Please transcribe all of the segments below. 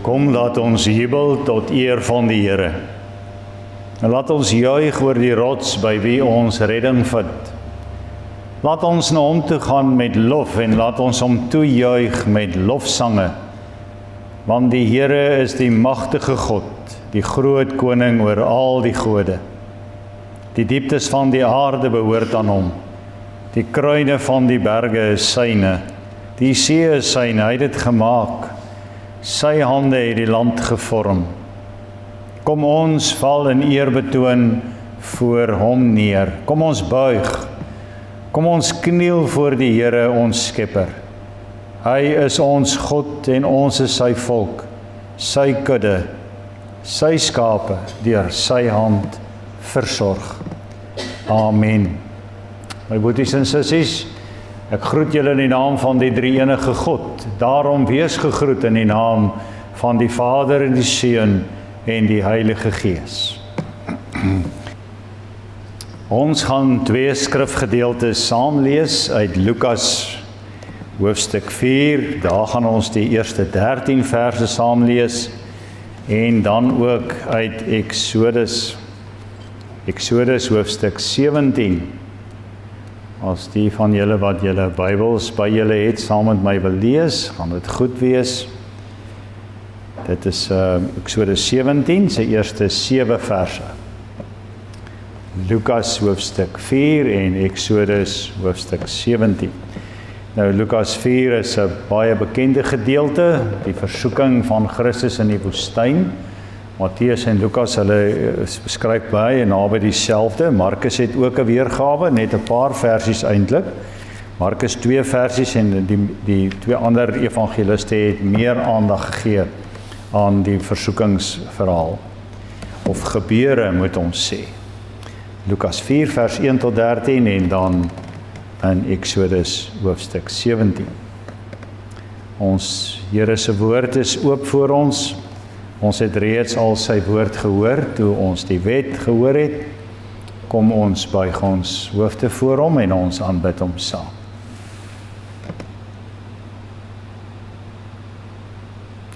Kom, laat ons jubel tot eer van die Here. En laat ons juig oor die rots by wie ons redding vind. Laat ons na hom toe gaan met lof en laat ons hom toejuig met lofsange. Want die Here is die magtige God, die groot koning oor al die gode. Die dieptes van die aarde behoort aan hom. Die kruine van die berge is syne. Die see is syne, hy het dit gemaak. Sy hande het die land gevorm. Kom ons val in eerbetoon voor hom neer. Kom ons buig. Kom ons kniel voor die Here ons Skepper. Hy is ons God en ons is sy volk, sy kudde, sy skape, deur sy hand versorg. Amen. My boeties en sissies, ek groet julle in die naam van die drie-enige God. Daarom wees gegroet in die naam van die Vader en die Seun en die Heilige Gees. Ons gaan twee skrifgedeeltes saam lees uit Lukas hoofstuk 4. Daar gaan ons die eerste 13 verse saam lees en dan ook uit Exodus hoofstuk 17. As die van julle wat julle Bybels by julle het saam met my wil lees, gaan dit goed wees. Dit is Exodus 17, sy eerste 7 verse. Lukas hoofstuk 4 en Exodus hoofstuk 17. Nou Lukas 4 is 'n baie bekende gedeelte, die versoeking van Christus in die woestyn. Matteus en Lukas, hulle beskryf baie naby dieselfde. Markus het ook 'n weergawe, net 'n paar versies eintlik. Markus 2 versies en die twee ander evangeliste het meer aandag gegee aan die versoekingsverhaal. Of gebeure, moet ons sê. Lukas 4 vers 1 tot 13 en dan in Exodus hoofstuk 17. Ons Here se woord is oop voor ons. Ons het reeds al sy woord gehoor, toe ons die wet gehoor het. Kom ons buig ons hoofde voor hom en ons aanbid hom saam.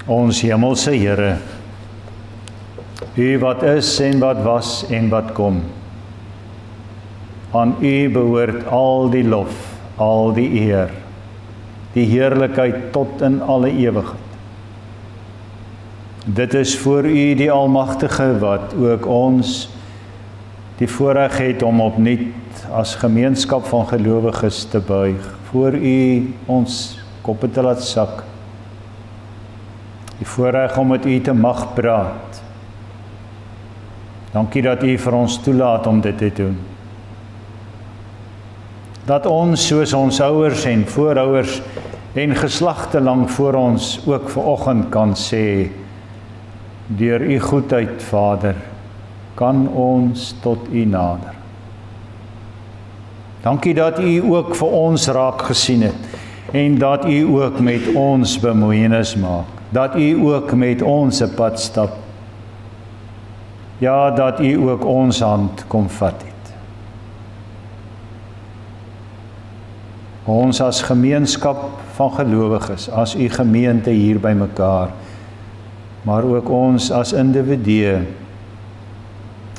Ons hemelse Here, U wat is en wat was en wat kom, aan U behoort al die lof, al die eer, die heerlikheid tot in alle ewigheid. Dit is voor U die Almagtige wat ook ons die voorreg het om opnuut as gemeenskap van gelowiges te buig, voor U ons koppe te laat sak, die voorreg om met U te mag praat. Dankie dat U vir ons toelaat om dit te doen. Dat ons soos ons ouers en voorouers en geslagte lank voor ons ook vanoggend kan sê, deur U goedheid, Vader, kan ons tot U nader. Dankie dat U ook vir ons raak gesien het en dat U ook met ons bemoeienis maak. Dat U ook met ons 'n pad stap. Ja, dat U ook ons hand kom vat het. Ons as gemeenskap van gelowiges, as U gemeente hier by mekaar, maar ook ons as individue,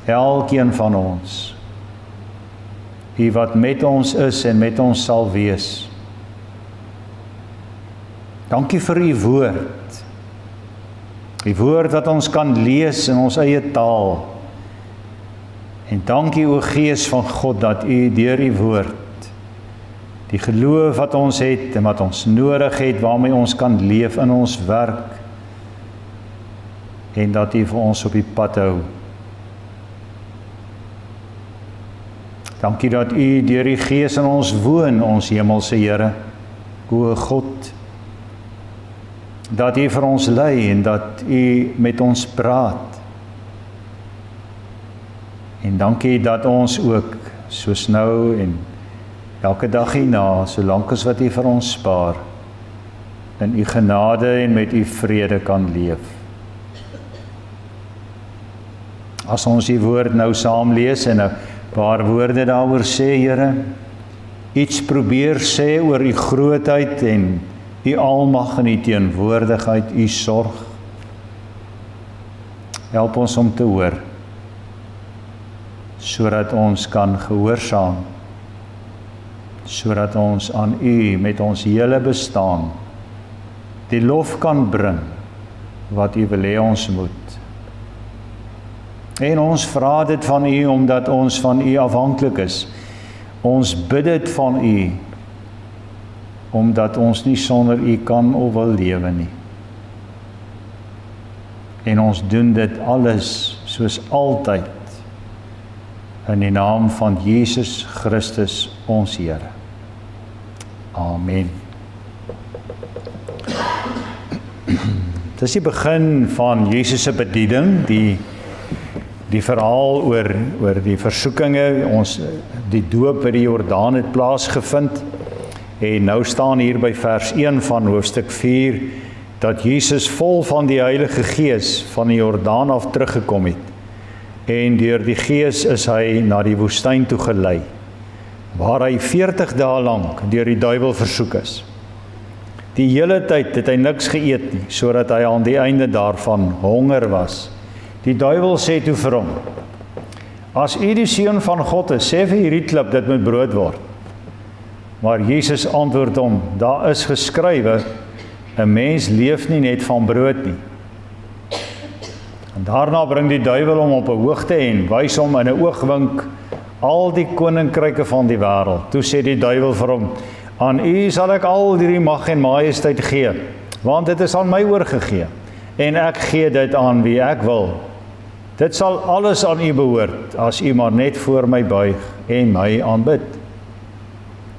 elkeen van ons, U wat met ons is en met ons sal wees. Dankie vir U woord. Die woord wat ons kan lees in ons eie taal. En dankie o Gees van God dat U deur U woord die geloof wat ons het en wat ons nodig het, waarmee ons kan leef in ons werk, en dat U vir ons op die pad hou. Dankie dat U deur die Gees in ons woon, ons hemelse Here, o God, dat U vir ons lei en dat U met ons praat. En dankie dat ons ook, soos nou en elke dag hierna, solank as wat U vir ons spaar, in U genade en met U vrede kan leef. As ons die woord nou saam lees en 'n paar woorde daaroor sê, Here, iets probeer sê oor U grootheid en U almag en U teenwoordigheid, U sorg, Help ons om te hoor, sodat ons kan gehoorsaam, sodat ons aan U met ons hele bestaan die lof kan bring wat U wil hê ons moet. En ons vra dit van U omdat ons van U afhanklik is. Ons bid dit van U omdat ons nie sonder U kan of wil lewe nie. En ons doen dit alles soos altyd in die naam van Jesus Christus ons Here. Amen. Dit is die begin van Jesus se bediening, die verhaal oor die versoekinge, die doop by die Jordaan het plaasgevind, en nou staan hier by vers 1 van hoofstuk 4, dat Jesus vol van die Heilige Gees van die Jordaan af teruggekom het, en deur die Gees is hy na die woestyn toe gelei, waar hy 40 dae lank deur die duiwel versoek is. Die hele tyd het hy niks geëet nie, sodat hy aan die einde daarvan honger was. Die duiwel sê toe vir hom, as U die Seun van God is, sê vir hierdie klip, dit moet brood word. Maar Jesus antwoord hom, daar is geskrywe, 'n mens leef nie net van brood nie. En daarna bring die duiwel hom op 'n hoogte en wys hom in 'n oogwink al die koninkryke van die wêreld. Toe sê die duiwel vir hom, aan U sal ek al hierdie mag en majesteit gee, want dit is aan my oorgegee, en ek gee dit aan wie ek wil. Dit sal alles aan U behoort, as U maar net voor my buig en my aanbid.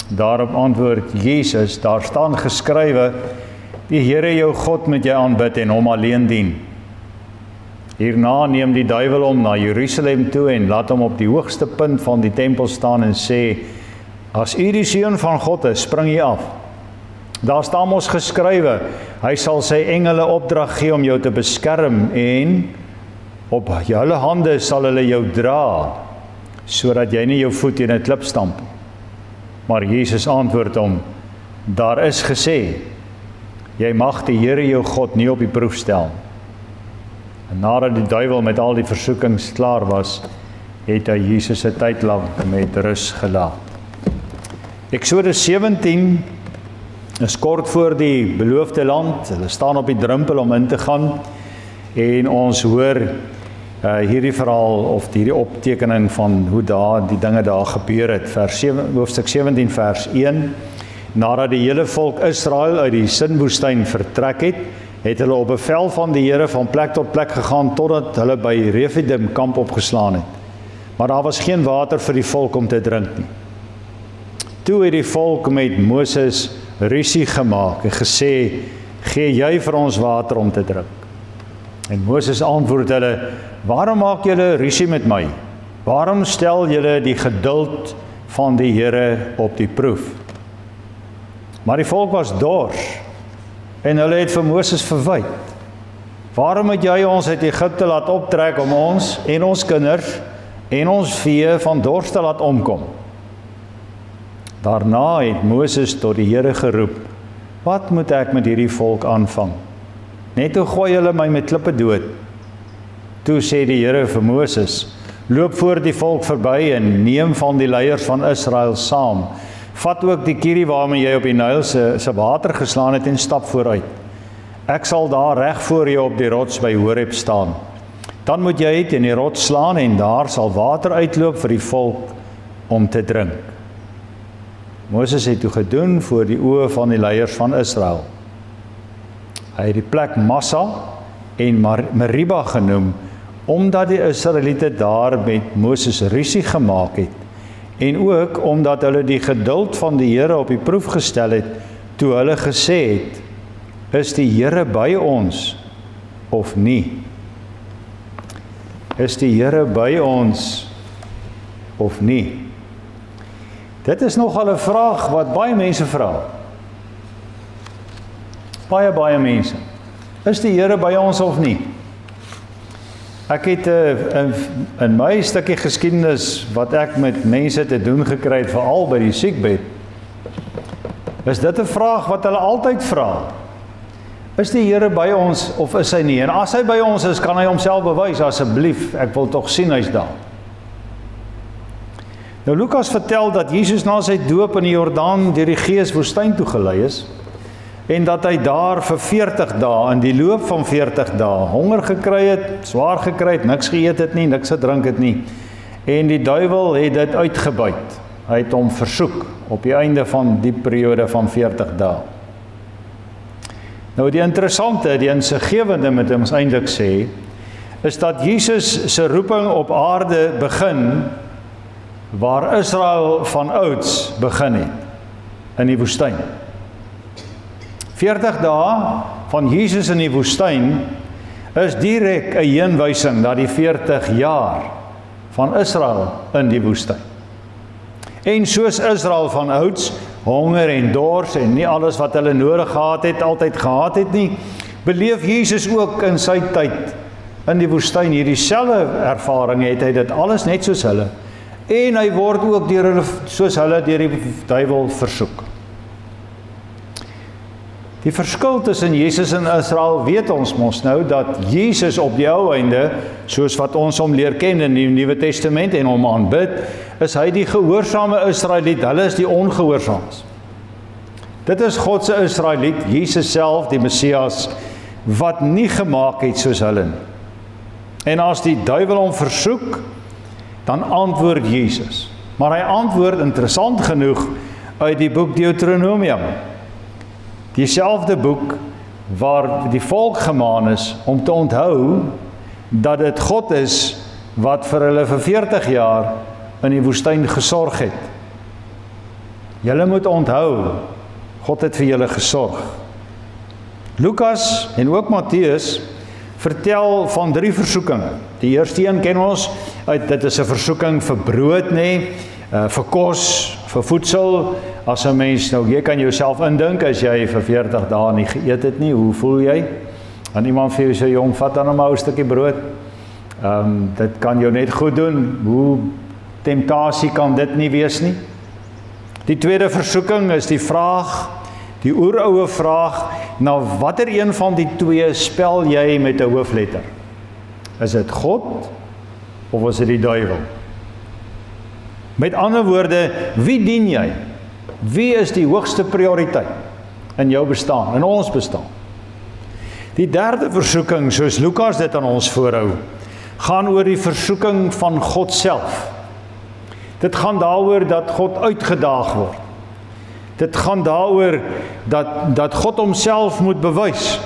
Daarop antwoord Jesus, daar staan geskrywe, die Here jou God moet jy aanbid en hom alleen dien. Hierna neem die duiwel hom na Jerusalem toe en laat hom op die hoogste punt van die tempel staan en sê, as U die Seun van God is, spring U af. Daar staan mos geskrywe, hy sal sy engele opdrag gee om jou te beskerm en op hulle hande sal hulle jou dra, sodat jy nie jou voet in 'n klip stamp. Maar Jesus antwoord hom, daar is gesê, jy mag die Here jou God nie op die proef stel. En nadat die duiwel met al die versoekings klaar was, het hy Jesus 'n tyd lank met rus gelaat. Eksodus 17 is kort voor die beloofde land. Hulle staan op die drempel om in te gaan, en ons hoor hierdie verhaal of hierdie optekening van hoe die dinge daar gebeur het. Hoofstuk 17 vers 1. Nadat die hele volk Israel uit die Sinwoestyn vertrek het hulle op bevel van die Here van plek tot plek gegaan totdat hulle by Refidim kamp opgeslaan het. Maar daar was geen water vir die volk om te drink nie. Toe het die volk met Moses rusie gemaak en gesê, gee jy vir ons water om te drink? En Moses antwoord hulle, waarom maak julle rusie met my? Waarom stel julle die geduld van die Here op die proef? Maar die volk was dors, en hulle het vir Moses verwyd. Waarom het jy ons uit Egipte laat optrek om ons en ons kinders en ons vee van dors te laat omkom? Daarna het Moses tot die Here geroep, wat moet ek met hierdie volk aanvang? Net toe gooi hulle my met klippe dood. Toe sê die Here vir Moses, loop voor die volk verby en neem van die leiers van Israel saam. Vat ook die kierie waarmee jy op die Nyl se water geslaan het en stap vooruit. Ek sal daar reg voor jou op die rots by Horeb staan. Dan moet jy teen die rots slaan en daar sal water uitloop vir die volk om te drink. Moses het toe gedoen voor die oë van die leiers van Israel. Hy het die plek Massa en Meriba genoem, omdat die Israeliete daar met Moses rusie gemaak het, en ook omdat hulle die geduld van die Here op die proef gestel het, toe hulle gesê het, is die Here by ons of nie? Is die Here by ons of nie? Dit is nogal 'n vraag wat baie mense vra. Baie mense. Is die Here by ons of nie? Ek het in my stukkie geskiedenis wat ek met mense te doen gekry het, veral by die siekbed, is dit 'n vraag wat hulle altyd vra. Is die Here by ons of is hy nie? En as hy by ons is, kan hy homself bewys, asseblief, ek wil tog sien hy's daar. Nou Lukas vertel dat Jesus na sy doop in die Jordaan deur die Gees woestyn toe gelei is, en dat hy daar vir 40 dae, in die loop van 40 dae, honger gekry het, swaar gekry het, niks geëet het nie, niks gedrink het nie, en die duiwel het dit uitgebuit. Hy het hom versoek op die einde van die periode van 40 dae. Nou die interessante, die insiggewende met ons eintlik sê, is dat Jesus se roeping op aarde begin waar Israel van ouds begin het, in die woestyn. 40 dae van Jesus in die woestyn is direk 'n heenwysing na die 40 jaar van Israel in die woestyn. En soos Israel van ouds honger en dors en nie alles wat hulle nodig gehad het, altyd gehad het nie, beleef Jesus ook in sy tyd in die woestyn hierdie selfe ervaring, het hy dit alles net soos hulle, en hy word ook soos hulle deur die duiwel versoek. Die verskil tussen Jesus en Israel weet ons mos nou, dat Jesus op die ou einde, soos wat ons hom leer ken in die Nuwe Testament en hom aanbid, is hy die gehoorsame Israeliet, hulle is die ongehoorsaames. Dit is God se Israeliet, Jesus self, die Messias, wat nie gemaak het soos hulle nie. En as die duiwel hom versoek, dan antwoord Jesus. Maar hy antwoord, interessant genoeg, uit die boek Deuteronomium. Dieselfde boek waar die volk gemaan is om te onthou dat dit God is wat vir hulle vir 40 jaar in die woestyn gesorg het. Julle moet onthou, God het vir julle gesorg. Lukas en ook Matteus vertel van 3 versoekinge. Die eerste een ken ons, dit is 'n versoeking vir brood, vir kos, vir voedsel. As 'n mens, nou jy kan jouself indink, as jy vir 40 dae nie geëet het nie, hoe voel jy? En iemand vir jou sê, jong, vat dan 'n stukkie brood. Dit kan jou net goed doen. Hoe temptasie kan dit nie wees nie? Die tweede versoeking is die vraag, die oeroue vraag, na watter een van die twee spel jy met 'n hoofletter? Is dit God of is dit die duiwel? Met ander woorde, wie dien jy? Wie is die hoogste prioriteit in jou bestaan, in ons bestaan? Die derde versoeking, soos Lukas dit aan ons voorhou, gaan oor die versoeking van God self. Dit gaan daaroor dat God uitgedaag word. Dit gaan daaroor dat God homself moet bewys.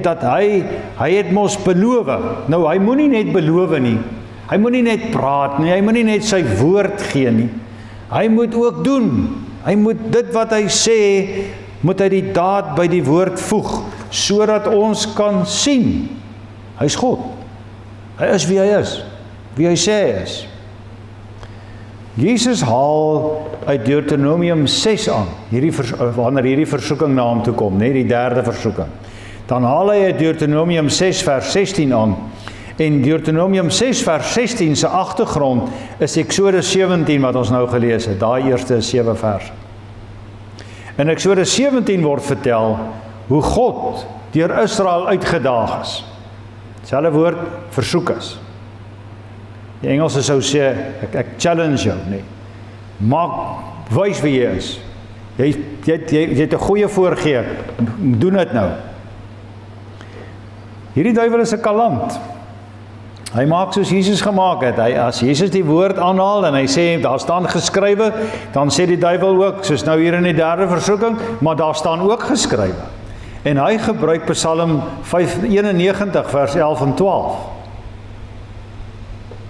Dat hy het mos beloof. Nou, hy moenie net beloof nie. Hy moenie net praat nie. Hy moenie net sy woord gee nie. Hy moet ook doen. Hy moet dit wat hy sê, moet hy die daad by die woord voeg, sodat ons kan sien. Hy's God. Hy is wie hy is. Wie hy sê hy is. Jesus haal uit Deuteronomium 6 aan, wanneer hierdie versoeking na hom toe kom, die derde versoeking. Dan haal hy uit Deuteronomium 6 vers 16 aan, en Deuteronomium 6 vers 16 se agtergrond is Eksodus 17 wat ons nou gelees het, daai eerste 7 verse. In Eksodus 17 word vertel hoe God deur Israel uitgedaag is. Selfe woord, versoek is. Die Engelse sou sê, ek challenge jou, wys wie jy is. Jy het 'n goeie voorgee, doen dit nou. Hierdie duiwel is 'n kaland. Hy maak soos Jesus gemaak het. As Jesus die woord aanhaal en hy sê, daar staan geskrywe, dan sê die duiwel ook, soos nou hier in die derde versoeking, maar daar staan ook geskrywe. En hy gebruik Psalm 91 vers 11 en 12.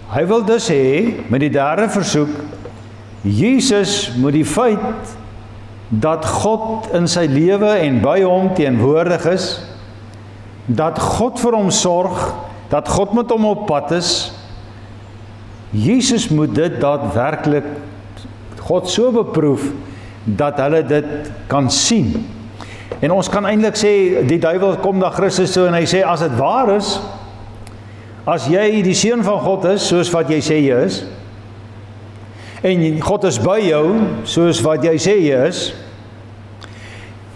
Hy wil dus hê, met die derde versoek, Jesus moet die feit dat God in sy lewe en by hom teenwoordig is, dat God vir hom sorg, dat God met hom op pad is, Jesus moet dit daadwerklik God so beproef, dat hulle dit kan sien. En ons kan eintlik sê, die duiwel kom na Christus toe en hy sê, as dit waar is, as jy die seun van God is, soos wat jy sê jy is, en God is by jou, soos wat jy sê jy is,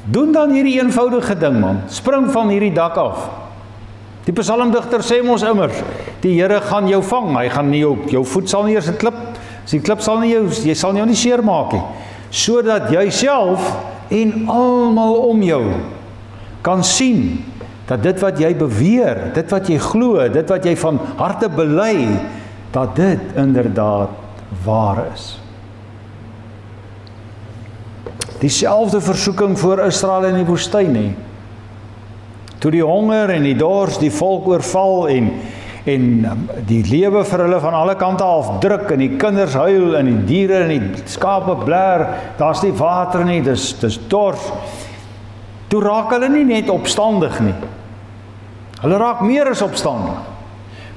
Doen dan hierdie eenvoudige ding, man. Spring van hierdie dak af. Die psalmdigter sê ons immers, die Here gaan jou vang, hy gaan nie jou voet sal nie eers 'n klip, die klip sal nie jy sal jou nie seer maak nie, sodat jy self en almal om jou kan sien, dat dit wat jy beweer, dit wat jy glo, dit wat jy van harte bely, dat dit inderdaad waar is. Dieselfde versoeking voor Israel in die woestyn, nie? Toe die honger en die dors die volk oorval en die lewe vir hulle van alle kante af druk en die kinders huil en die diere en die skape bler, daar's nie water nie, dis dors. Toe raak hulle nie net opstandig nie. Hulle raak meer as opstandig.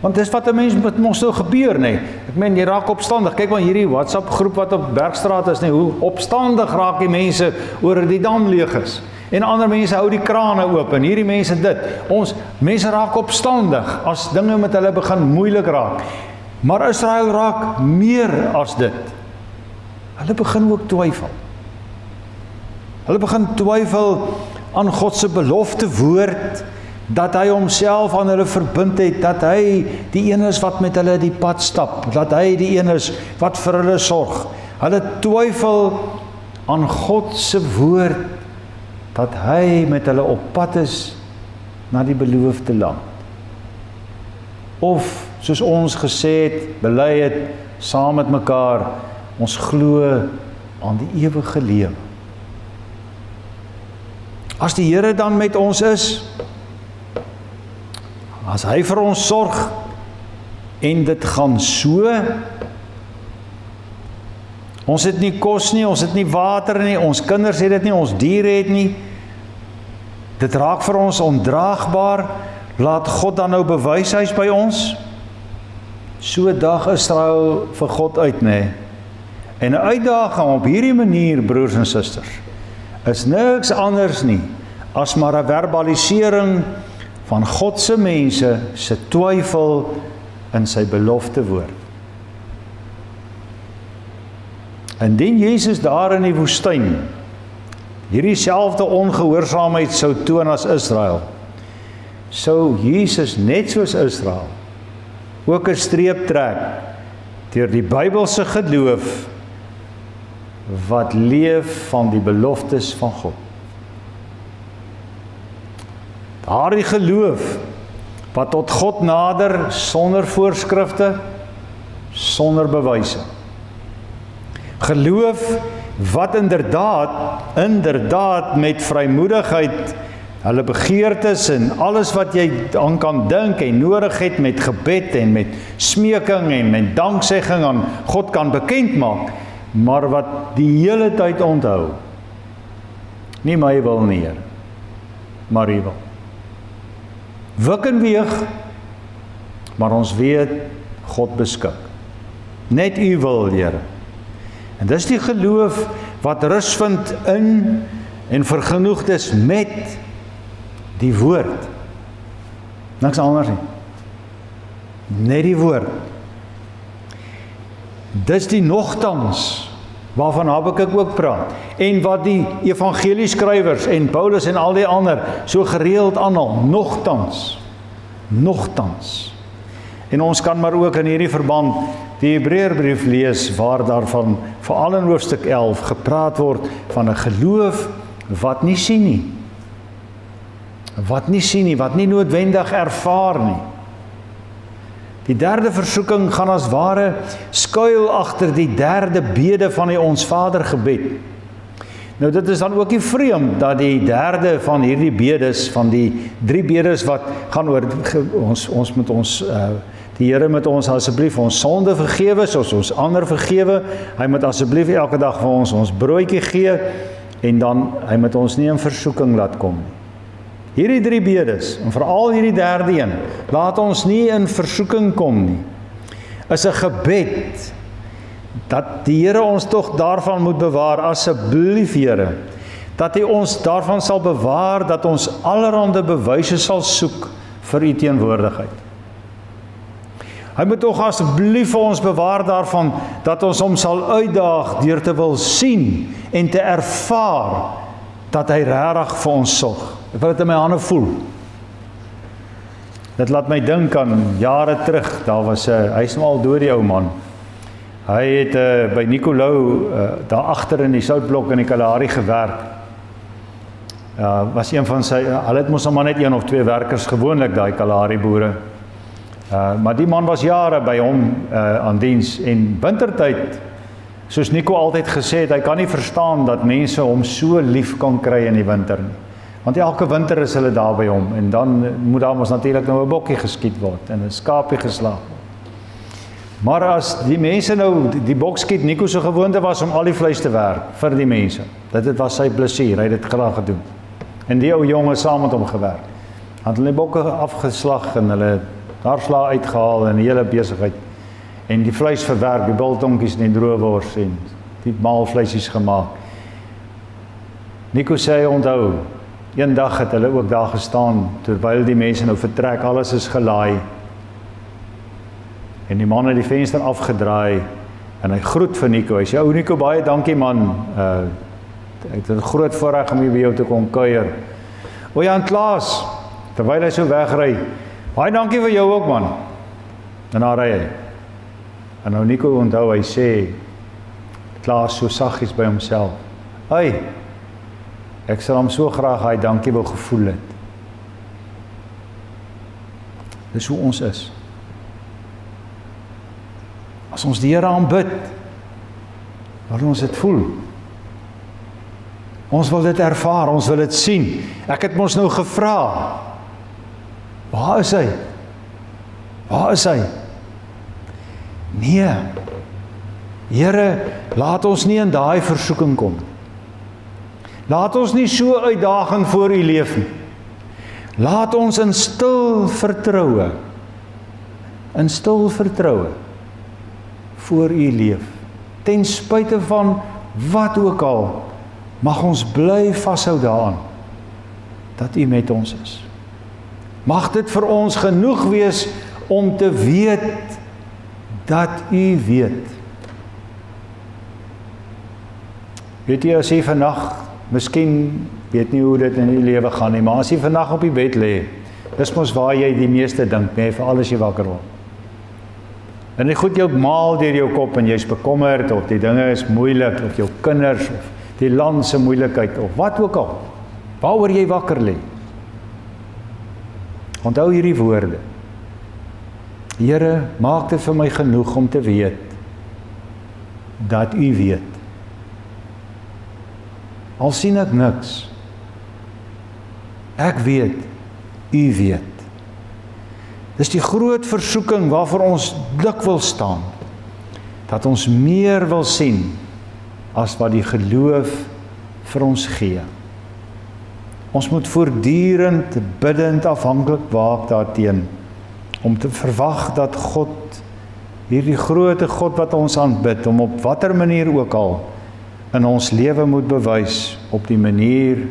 Want dis wat 'n mens met ons nou gebeur, nee. Ek meen, jy raak opstandig. Kyk maar hierdie WhatsApp groep wat op Bergstraat is, nee, hoe opstandig raak die mense oor die dam leeg is. En ander mense hou die krane oop en hierdie mense dit. Ons mense raak opstandig as dinge met hulle begin moeilik raak. Maar Israel raak meer as dit. Hulle begin ook twyfel. Hulle begin twyfel aan God se belofte woord, dat hy homself aan hulle verbind het, dat hy die een is wat met hulle die pad stap, dat hy die een is wat vir hulle sorg. Hulle twyfel aan God se woord, dat hy met hulle op pad is na die beloofde land. Of, soos ons gesê het, bely het, saam met mekaar, ons glo aan die ewige lewe. As die Here dan met ons is, as hy vir ons sorg, en dit gaan so, ons het nie kos nie, ons het nie water nie, ons kinders het dit nie, ons diere het nie, dit raak vir ons ondraagbaar, laat God dan nou bewys hy's by ons, so dag Israel vir God uit, nee, en 'n uitdaging op hierdie manier, broers en susters, is niks anders nie, as maar 'n verbalisering van God se mense se twyfel in sy belofte woord. Indien Jesus daar in die woestyn hierdie selfde ongehoorsaamheid sou toon as Israel, sou Jesus net soos Israel ook 'n streep trek deur die Bybelse geloof wat leef van die beloftes van God. Daardie geloof wat tot God nader sonder voorskrifte, sonder bewyse. Geloof wat inderdaad met vrymoedigheid hulle begeertes en alles wat jy aan kan dink en nodig het met gebed en met smeking en met danksegging aan God kan bekend maak, maar wat die hele tyd onthou. Nie my wil nie, Here, maar U wil. Wik en weeg, maar ons weet God beskik. Net U wil, Here. En dis die geloof wat rus vind in en vergenoegd is met die woord. Niks anders nie. Net die woord. Dis die nogtans waarvan Habakuk ook praat en wat die evangelieskrywers en Paulus en al die ander so gereeld aanhaal, nogtans. En ons kan maar ook in hierdie verband die Hebreërbrief lees waar daarvan veral in hoofstuk 11 gepraat word van 'n geloof wat nie sien nie. Wat nie noodwendig ervaar nie. Die derde versoeking gaan as ware skuil agter die derde bede van die Ons Vader gebed. Nou dit is dan ook nie vreemd dat die derde van hierdie bedes, van die 3 bedes wat gaan oor ons met ons die Here moet ons asseblief ons sonde vergewe, soos ons ander vergewe. Hy moet asseblief elke dag vir ons broodjie gee en dan hy moet ons nie in versoeking laat kom nie. Hierdie 3 bedes, en veral hierdie derde een, laat ons nie in versoeking kom nie, is 'n gebed, dat die Here ons tog daarvan moet bewaar, asseblief Here, dat hy ons daarvan sal bewaar, dat ons allerhande bewyse sal soek vir U teenwoordigheid. Hy moet tog asseblief vir ons bewaar daarvan, dat ons hom sal uitdaag deur te wil sien en te ervaar, dat hy regtig vir ons sorg. Ek wil dit in my hande voel. Dit laat my dink aan jare terug, daar was hy is nou al dood die ou man. Hy het by Nicolou daar agter in die soutblok in die Kalahari gewerk. Was een van sy, hulle het mos maar net 1 of 2 werkers gewoonlik, daai Kalahari boere. Maar die man was jare by hom aan diens en wintertyd, soos Nico altyd gesê het, hy kan nie verstaan dat mense hom so lief kan kry in die winter nie. Want elke winter is hulle daar by hom en dan moet daar mos natuurlik nou 'n bokkie geskiet word en 'n skaapie geslag word. Maar as die mense nou die bok skiet, Nico se gewoonte was om al die vleis te werk vir die mense. Dit was sy plesier, hy het dit graag gedoen. En die ou jonge saam met hom gewerk. Het hulle die bokke afgeslag en hulle haarslaa uitgehaal en die hele besigheid. En die vleis verwerk, die biltonkies en die droewors en die maalvleisies gemaak. Nico sê onthou, een dag het hulle ook daar gestaan, terwyl die mense nou vertrek, alles is gelaai. En die man het die venster afgedraai en hy groet vir Nico. Hy sê, ou Nico, baie dankie man. Ek het 'n groot voorreg om hier by jou te kom kuier. O Jan Klaas, terwyl hy so wegry, baie dankie vir jou ook man. En dan ry hy. En nou Nico onthou, hy sê, Klaas so saggies by homself. Hey, ek sal hom so graag hy dankie wou gevoel het. Dis hoe ons is. As ons die Here aanbid, wil ons dit voel. Ons wil dit ervaar, ons wil dit sien. Ek het mos nou gevra, waar is hy? Waar is hy? Nee, Here, laat ons nie in daai versoeking kom. Laat ons nie so uitdaging voor U leef nie. Laat ons in stil vertroue voor U leef. Ten spyte van wat ook al, mag ons bly vashou daaraan dat U met ons is. Mag dit vir ons genoeg wees om te weet dat U weet. Weet jy, as jy vandag, miskien weet nie hoe dit in die lewe gaan nie, maar as jy vandag op die bed lê, dis mos waar jy die meeste dink, nee, vir alles jy wakker word. En die goed jou maal deur jou kop en jy's bekommerd, of die dinge is moeilik, of jou kinders, of die land se moeilikheid, of wat ook al, waaroor jy wakker lê. Onthou hierdie woorde. Here, maak dit vir my genoeg om te weet dat U weet. Al sien ek niks. Ek weet, U weet. Dis die groot versoeking waarvoor ons dikwels staan. Dat ons meer wil sien as wat die geloof vir ons gee. Ons moet voortdurend biddend afhanklik waak daarteen, om te verwag dat God, hierdie groot God wat ons aanbid, om op watter manier ook al in ons lewe moet bewys, op die manier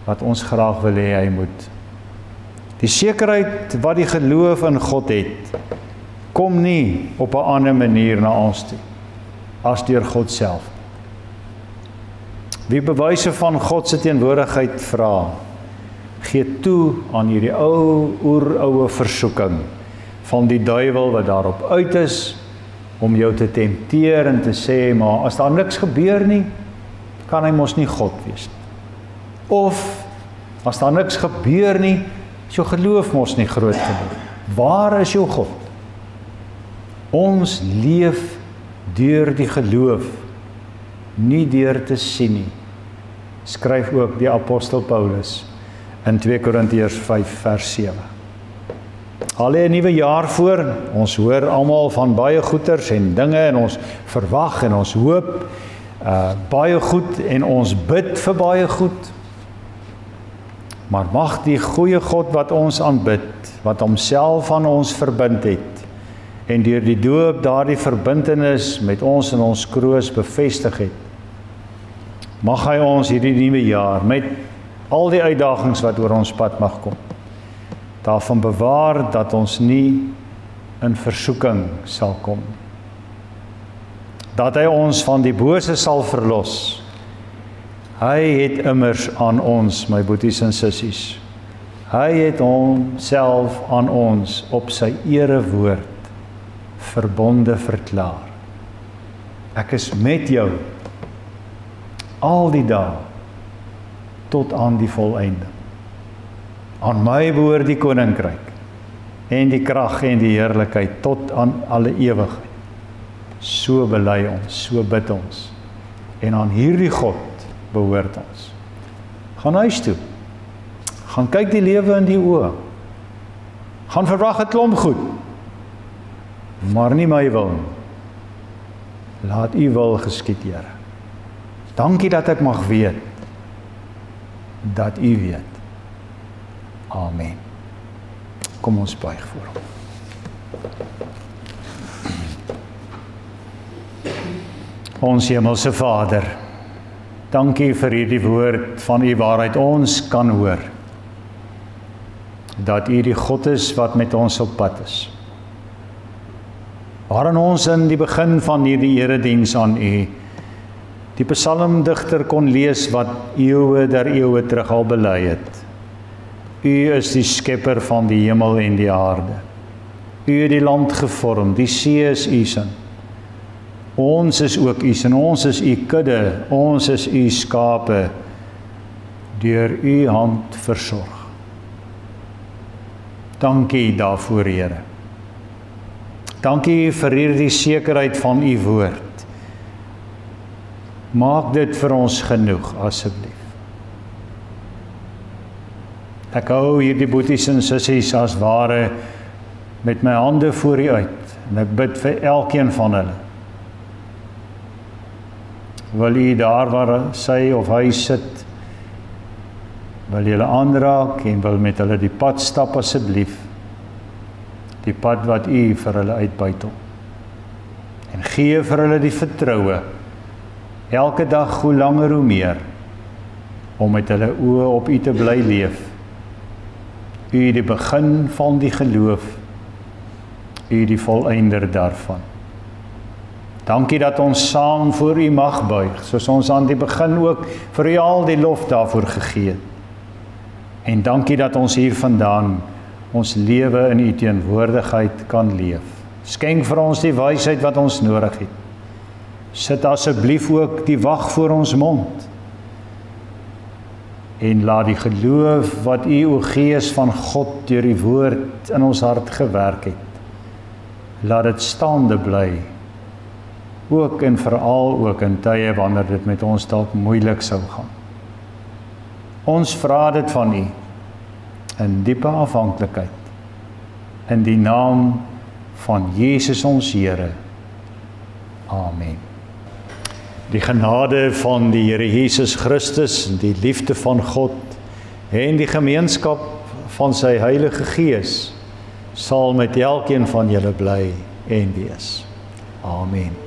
wat ons graag wil hê hy moet. Die sekerheid wat die geloof in God het, kom nie op 'n ander manier na ons toe, as deur God self. Wie bewyse van God se teenwoordigheid vra, gee toe aan hierdie oeroue versoeking van die duiwel wat daarop uit is, om jou te tempteer en te sê, maar as daar niks gebeur nie, kan hy mos nie God wees nie. Of, as daar niks gebeur nie, is jou geloof mos nie groot genoeg. Waar is jou God? Ons leef deur die geloof, nie deur te sien nie. Skryf ook die apostel Paulus in 2 Korintiërs 5 vers 7. Al lê 'n nuwe jaar voor, ons hoor almal van baie goeters en dinge en ons verwag en ons hoop baie goed en ons bid vir baie goed. Maar mag die goeie God wat ons aanbid, wat homself aan ons verbind het en deur die doop daardie verbintenis met ons in ons kroos bevestig het, mag hy ons hierdie nuwe jaar met al die uitdagings wat oor ons pad mag kom, daarvan bewaar dat ons nie in versoeking sal kom. Dat hy ons van die bose sal verlos Hy het immers aan ons, my boeties en sissies, hy het homself aan ons op sy erewoord verbonde verklaar. Ek is met jou al die dae tot aan die volëinding. Aan my behoort die koninkryk en die krag en die heerlikheid tot aan alle ewigheid. So bely ons, so bid ons. En aan hierdie God behoort ons. Gaan huis toe. Gaan kyk die lewe in die oë. Gaan verwag 'n klomp goed. Maar nie my wil nie. Laat u wil geskied, Here. Dankie dat ek mag weet dat u weet. Amen. Kom ons buig voor hom. Ons hemelse Vader, dankie vir hierdie woord van u waaruit ons kan hoor. Dat u die God is wat met ons op pad is. Waarin ons in die begin van hierdie erediens aan u, die psalmdigter kon lees wat eeue der eeue terug al bely het. U is die skepper van die hemel en die aarde. U het die land gevorm, die see is u sin. Ons is ook u sin, ons is u kudde, ons is u skape, deur u hand versorg. Dankie daarvoor, Here. Dankie vir hierdie sekerheid van u woord. Maak dit vir ons genoeg, asseblief. Ek hou hierdie boeties en sissies as ware met my hande voor u uit, en ek bid vir elkeen van hulle. Wil u daar waar sy of hy sit, wil julle aanraak en wil met hulle die pad stap asseblief, die pad wat u vir hulle uitbuitel. En gee vir hulle die vertroue, elke dag hoe langer hoe meer, om met hulle oë op u te bly leef. U die begin van die geloof, u die volëinder daarvan. Dankie dat ons saam voor u mag buig, soos ons aan die begin ook vir u al die lof daarvoor gegee het. En dankie dat ons hier vandaan ons lewe in u teenwoordigheid kan leef. Skenk vir ons die wysheid wat ons nodig het. Sit asseblief ook die wag voor ons mond. En laat die geloof wat u, o Gees van God, deur die woord in ons hart gewerk het, laat dit staande bly, ook en veral ook in tye wanneer dit met ons dalk moeilik sou gaan. Ons vra dit van u, in diepe afhanklikheid, in die naam van Jesus ons Here. Amen. Die genade van die Here Jesus Christus, die liefde van God en die gemeenskap van sy Heilige Gees sal met elkeen van julle bly en wees. Amen.